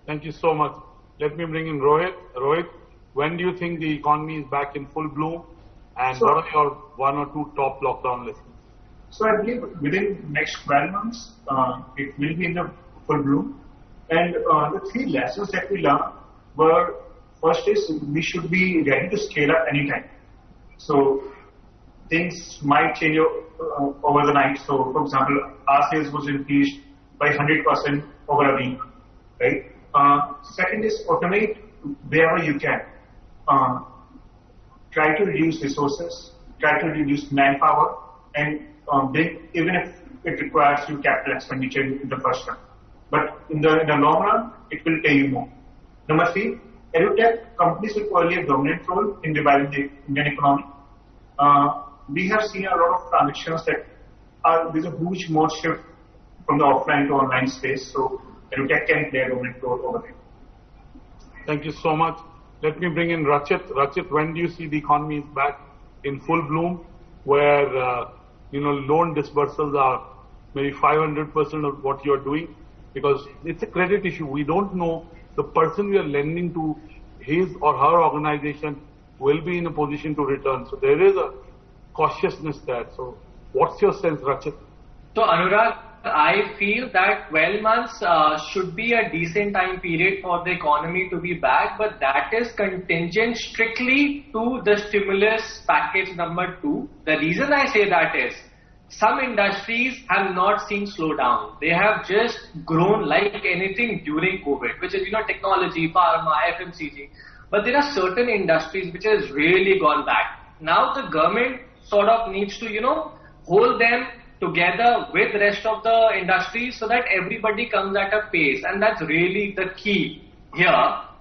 S2: Thank you so much. Let me bring in Rohit. Rohit, when do you think the economy is back in full bloom? And what are your 1 or 2 top lockdown lessons?
S8: So I believe within next 12 months, it will be in the full bloom. And the 3 lessons that we learned were, first is we should be ready to scale up anytime. So things might change over the night. So for example, our sales was increased by 100% over a week, right? Second is automate wherever you can. Try to reduce resources, try to reduce manpower, and even if it requires you capital expenditure in the first run. But in the long run, it will pay you more. Number 3, EduTech companies will play a dominant role in reviving the Indian economy. We have seen a lot of transactions that there's a huge mode shift from the offline to online space, so EduTech can play a dominant role over there.
S2: Thank you so much. Let me bring in Rachit. Rachit, when do you see the economy is back in full bloom, where loan disbursals are maybe 500% of what you're doing? Because it's a credit issue. We don't know the person we are lending to, his or her organization will be in a position to return. So there is a cautiousness there. So what's your sense, Rachit?
S7: So Anurag, I feel that 12 months should be a decent time period for the economy to be back, but that is contingent strictly to the stimulus package number 2. The reason I say that is, some industries have not seen slowdown. They have just grown like anything during COVID, which is, technology, pharma, FMCG. But there are certain industries which has really gone back. Now the government sort of needs to, hold them together with the rest of the industries so that everybody comes at a pace. And that's really the key here.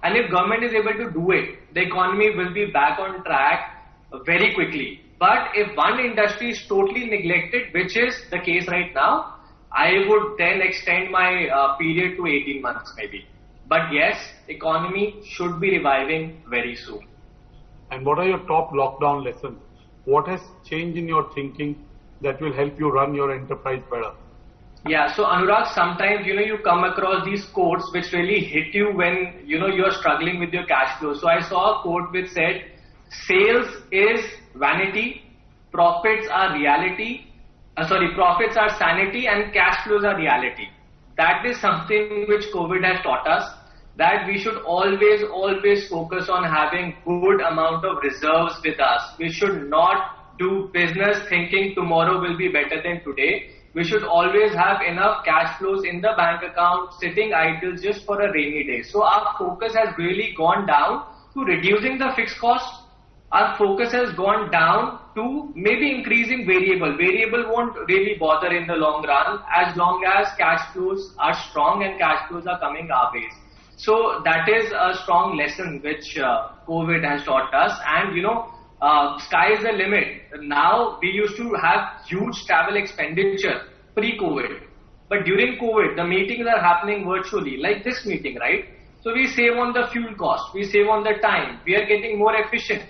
S7: And if government is able to do it, the economy will be back on track very quickly. But if one industry is totally neglected, which is the case right now, I would then extend my period to 18 months maybe. But yes, economy should be reviving very soon.
S2: And what are your top lockdown lessons? What has changed in your thinking that will help you run your enterprise better?
S7: Yeah, so Anurag, sometimes, you come across these quotes which really hit you when, you're struggling with your cash flow. So I saw a quote which said, sales is vanity, profits are profits are sanity, and cash flows are reality. That is something which COVID has taught us, that we should always focus on having good amount of reserves with us. We should not do business thinking tomorrow will be better than today. We should always have enough cash flows in the bank account sitting idle just for a rainy day. So our focus has really gone down to reducing the fixed cost. Our focus has gone down to maybe increasing variable. Variable won't really bother in the long run as long as cash flows are strong and cash flows are coming our ways. So that is a strong lesson which COVID has taught us. And sky is the limit. Now we used to have huge travel expenditure pre-COVID. But during COVID, the meetings are happening virtually, like this meeting, right? So we save on the fuel cost, we save on the time, we are getting more efficient.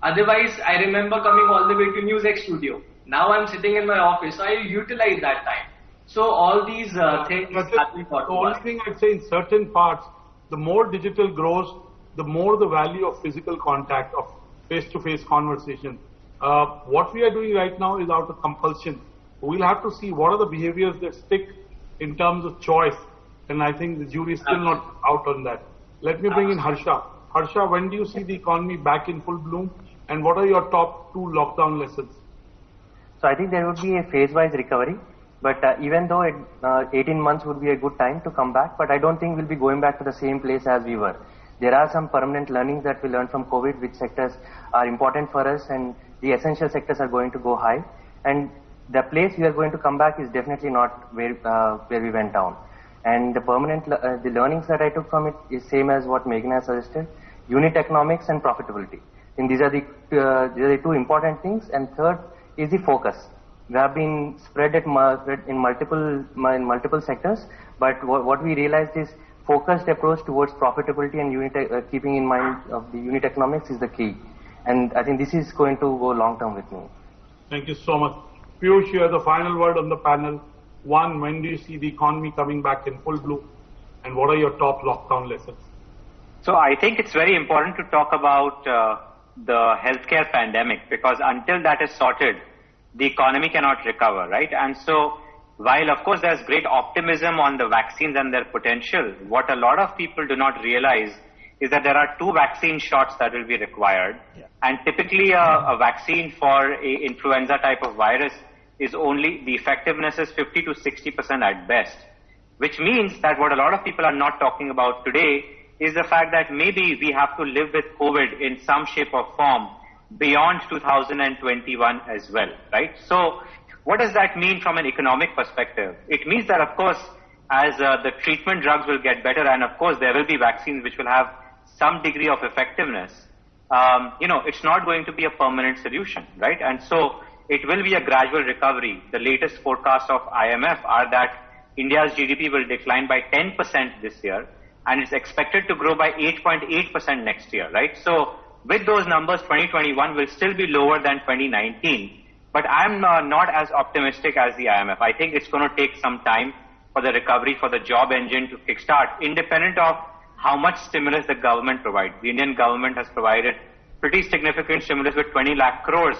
S7: Otherwise, I remember coming all the way to NewsX studio. Now I'm sitting in my office, so I utilize that time. So all these things happening for us.
S2: The only thing I'd say, in certain parts, the more digital grows, the more the value of physical contact, of face-to-face conversation. What we are doing right now is out of compulsion. We'll have to see what are the behaviors that stick in terms of choice. And I think the jury is still not out on that. Let me bring in Harsha. Harsha, when do you see the economy back in full bloom? And what are your top 2 lockdown lessons?
S3: So I think there would be a phase-wise recovery. But even though 18 months would be a good time to come back, but I don't think we'll be going back to the same place as we were. There are some permanent learnings that we learned from COVID, which sectors are important for us, and the essential sectors are going to go high. And the place we are going to come back is definitely not where we went down. And the the learnings that I took from it is same as what Meghna has suggested: unit economics and profitability. And these are the 2 important things. And third is the focus. We have been spread in multiple sectors, but what we realized is focused approach towards profitability and keeping in mind of the unit economics is the key. And I think this is going to go long term with me.
S2: Thank you so much. Piyush, you have the final word on the panel. One, when do you see the economy coming back in full bloom? And what are your top lockdown lessons?
S4: So I think it's very important to talk about the healthcare pandemic, because until that is sorted, the economy cannot recover, right? And so while of course there's great optimism on the vaccines and their potential, what a lot of people do not realize is that there are 2 vaccine shots that will be required. Yeah. And typically a vaccine for a influenza type of virus is only, the effectiveness is 50 to 60% at best, which means that what a lot of people are not talking about today is the fact that maybe we have to live with COVID in some shape or form beyond 2021 as well, right? So what does that mean from an economic perspective? It means that, of course, as the treatment drugs will get better, and of course there will be vaccines which will have some degree of effectiveness, it's not going to be a permanent solution, right? And so it will be a gradual recovery. The latest forecasts of IMF are that India's GDP will decline by 10% this year, and it's expected to grow by 8.8% next year, right? So with those numbers, 2021 will still be lower than 2019. But I'm not as optimistic as the IMF. I think it's going to take some time for the recovery, for the job engine to kickstart, independent of how much stimulus the government provides. The Indian government has provided pretty significant stimulus with 20 lakh crores.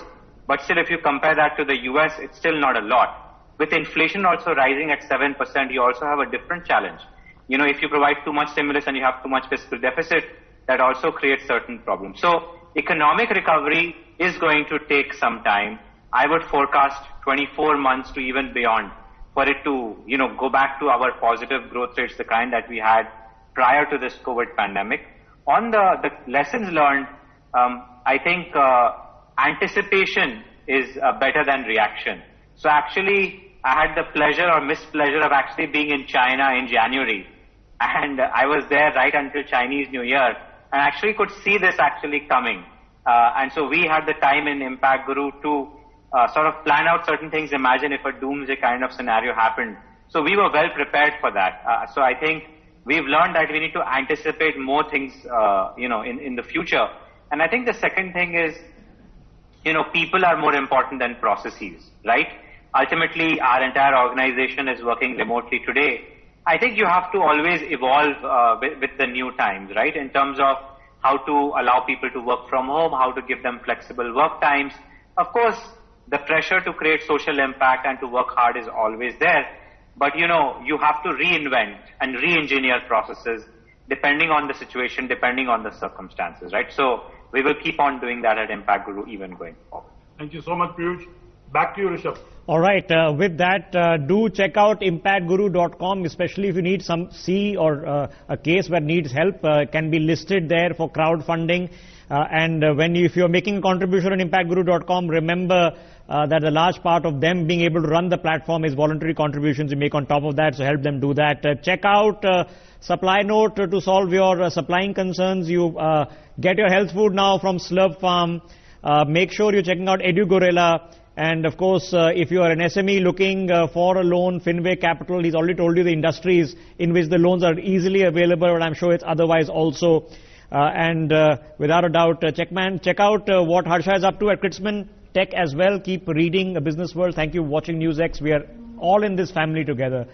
S4: But still, if you compare that to the US, it's still not a lot. With inflation also rising at 7%, you also have a different challenge. If you provide too much stimulus and you have too much fiscal deficit, that also creates certain problems. So economic recovery is going to take some time. I would forecast 24 months to even beyond for it to, go back to our positive growth rates, the kind that we had prior to this COVID pandemic. On the lessons learned, I think anticipation is better than reaction. So actually, I had the pleasure or mispleasure of actually being in China in January. And I was there right until Chinese New Year, and actually could see this actually coming. And so we had the time in Impact Guru to sort of plan out certain things. Imagine if a doomsday kind of scenario happened. So we were well prepared for that. So I think we've learned that we need to anticipate more things, in the future. And I think the second thing is, people are more important than processes, right? Ultimately, our entire organization is working remotely today. I think you have to always evolve with the new times, right? In terms of how to allow people to work from home, how to give them flexible work times. Of course, the pressure to create social impact and to work hard is always there. But, you have to reinvent and re-engineer processes depending on the situation, depending on the circumstances, right? So we will keep on doing that at Impact Guru even going forward.
S2: Thank you so much, Piyush. Back to you, Rishabh.
S1: All right. With that, do check out impactguru.com, especially if you need some or a case where needs help, can be listed there for crowdfunding. And if you're making a contribution on impactguru.com, remember that a large part of them being able to run the platform is voluntary contributions you make on top of that. So help them do that. Check out Supply Note to solve your supplying concerns. You get your health food now from Slurp Farm. Make sure you're checking out EduGorilla. And of course, if you are an SME looking for a loan, Finway Capital, he's already told you the industries in which the loans are easily available, but I'm sure it's otherwise also. Without a doubt, check out what Harsha is up to at Kritzman Tech as well. Keep reading Business World. Thank you for watching NewsX. We are all in this family together.